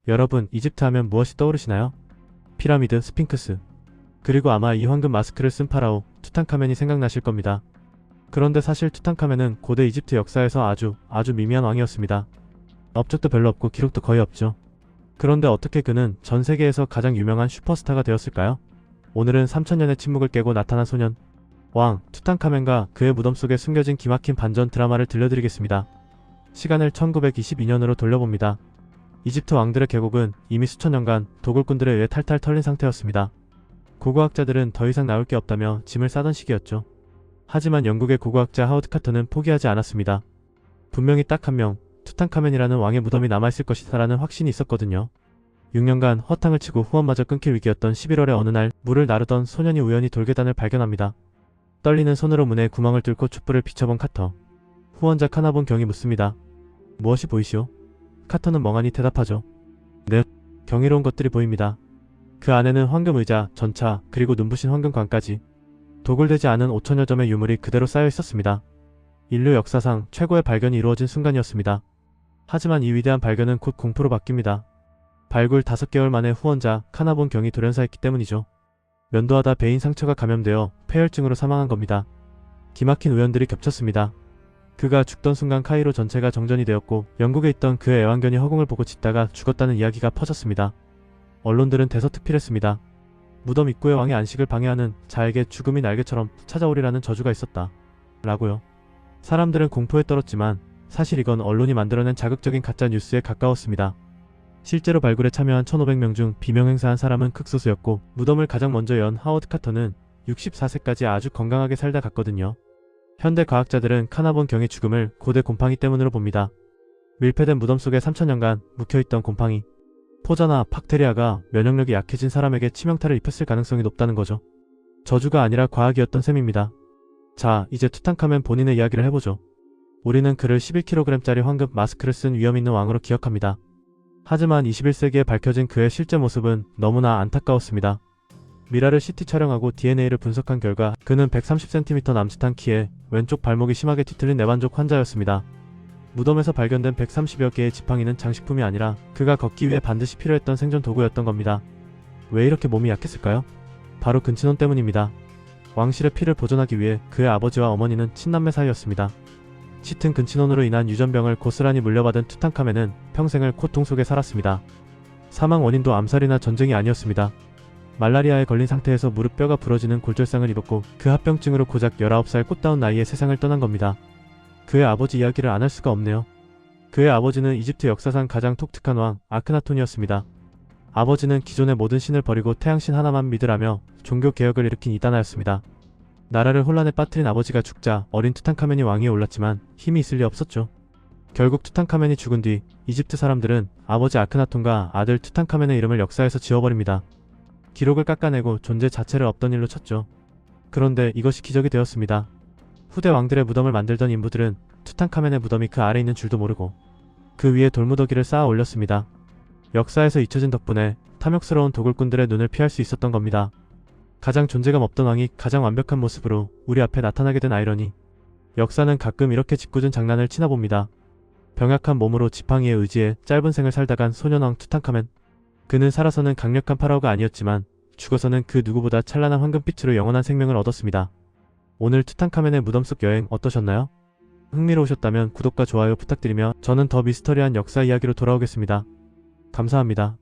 여러분, 이집트 하면 무엇이 떠오르시나요? 피라미드, 스핑크스, 그리고 아마 이 황금 마스크를 쓴 파라오 투탕카멘이 생각나실 겁니다. 그런데 사실 투탕카멘은 고대 이집트 역사에서 아주 미미한 왕이었습니다. 업적도 별로 없고 기록도 거의 없죠. 그런데 어떻게 그는 전 세계에서 가장 유명한 슈퍼스타가 되었을까요? 오늘은 3000년의 침묵을 깨고 나타난 소년 왕 투탕카멘과 그의 무덤 속에 숨겨진 기막힌 반전 드라마를 들려드리겠습니다. 시간을 1922년으로 돌려봅니다. 이집트 왕들의 계곡은 이미 수천 년간 도굴꾼들에 의해 탈탈 털린 상태였습니다. 고고학자들은 더 이상 나올 게 없다며 짐을 싸던 시기였죠. 하지만 영국의 고고학자 하워드 카터는 포기하지 않았습니다. 분명히 딱 한 명, 투탕카멘이라는 왕의 무덤이 남아있을 것이다라는 확신이 있었거든요. 6년간 허탕을 치고 후원마저 끊길 위기였던 11월의 어느 날, 물을 나르던 소년이 우연히 돌계단을 발견합니다. 떨리는 손으로 문에 구멍을 뚫고 촛불을 비춰본 카터. 후원자 카나본 경이 묻습니다. 무엇이 보이시오? 카터는 멍하니 대답하죠. 네, 경이로운 것들이 보입니다. 그 안에는 황금 의자, 전차, 그리고 눈부신 황금관까지. 도굴되지 않은 5000여 점의 유물이 그대로 쌓여 있었습니다. 인류 역사상 최고의 발견이 이루어진 순간이었습니다. 하지만 이 위대한 발견은 곧 공포로 바뀝니다. 발굴 5개월 만에 후원자 카나본 경이 돌연사했기 때문이죠. 면도하다 배인 상처가 감염되어 폐혈증으로 사망한 겁니다. 기막힌 우연들이 겹쳤습니다. 그가 죽던 순간 카이로 전체가 정전이 되었고 영국에 있던 그의 애완견이 허공을 보고 짖다가 죽었다는 이야기가 퍼졌습니다. 언론들은 대서특필했습니다. 무덤 입구의 왕의 안식을 방해하는 자에게 죽음이 날개처럼 찾아오리라는 저주가 있었다. 라고요. 사람들은 공포에 떨었지만 사실 이건 언론이 만들어낸 자극적인 가짜 뉴스에 가까웠습니다. 실제로 발굴에 참여한 1500명 중 비명 행사한 사람은 극소수였고 무덤을 가장 먼저 연 하워드 카터는 64세까지 아주 건강하게 살다 갔거든요. 현대 과학자들은 카나본 경의 죽음을 고대 곰팡이 때문으로 봅니다. 밀폐된 무덤 속에 3000년간 묵혀있던 곰팡이, 포자나 박테리아가 면역력이 약해진 사람에게 치명타를 입혔을 가능성이 높다는 거죠. 저주가 아니라 과학이었던 셈입니다. 자, 이제 투탕카멘 본인의 이야기를 해보죠. 우리는 그를 11kg짜리 황금 마스크를 쓴 위험있는 왕으로 기억합니다. 하지만 21세기에 밝혀진 그의 실제 모습은 너무나 안타까웠습니다. 미라를 CT 촬영하고 DNA를 분석한 결과 그는 130cm 남짓한 키에 왼쪽 발목이 심하게 뒤틀린 내반족 환자였습니다. 무덤에서 발견된 130여 개의 지팡이는 장식품이 아니라 그가 걷기 위해 반드시 필요했던 생존 도구였던 겁니다. 왜 이렇게 몸이 약했을까요? 바로 근친혼 때문입니다. 왕실의 피를 보존하기 위해 그의 아버지와 어머니는 친남매 사이였습니다. 짙은 근친혼으로 인한 유전병을 고스란히 물려받은 투탕카멘은 평생을 고통 속에 살았습니다. 사망 원인도 암살이나 전쟁이 아니었습니다. 말라리아에 걸린 상태에서 무릎뼈가 부러지는 골절상을 입었고 그 합병증으로 고작 19살 꽃다운 나이에 세상을 떠난 겁니다. 그의 아버지 이야기를 안 할 수가 없네요. 그의 아버지는 이집트 역사상 가장 독특한 왕 아크나톤이었습니다. 아버지는 기존의 모든 신을 버리고 태양신 하나만 믿으라며 종교개혁을 일으킨 이단하였습니다. 나라를 혼란에 빠뜨린 아버지가 죽자 어린 투탕카멘이 왕위에 올랐지만 힘이 있을 리 없었죠. 결국 투탕카멘이 죽은 뒤 이집트 사람들은 아버지 아크나톤과 아들 투탕카멘의 이름을 역사에서 지워버립니다. 기록을 깎아내고 존재 자체를 없던 일로 쳤죠. 그런데 이것이 기적이 되었습니다. 후대 왕들의 무덤을 만들던 인부들은 투탕카멘의 무덤이 그 아래 있는 줄도 모르고 그 위에 돌무더기를 쌓아 올렸습니다. 역사에서 잊혀진 덕분에 탐욕스러운 도굴꾼들의 눈을 피할 수 있었던 겁니다. 가장 존재감 없던 왕이 가장 완벽한 모습으로 우리 앞에 나타나게 된 아이러니. 역사는 가끔 이렇게 짓궂은 장난을 치나 봅니다. 병약한 몸으로 지팡이에 의지해 짧은 생을 살다간 소년왕 투탕카멘. 그는 살아서는 강력한 파라오가 아니었지만 죽어서는 그 누구보다 찬란한 황금빛으로 영원한 생명을 얻었습니다. 오늘 투탕카멘의 무덤 속 여행 어떠셨나요? 흥미로우셨다면 구독과 좋아요 부탁드리며 저는 더 미스터리한 역사 이야기로 돌아오겠습니다. 감사합니다.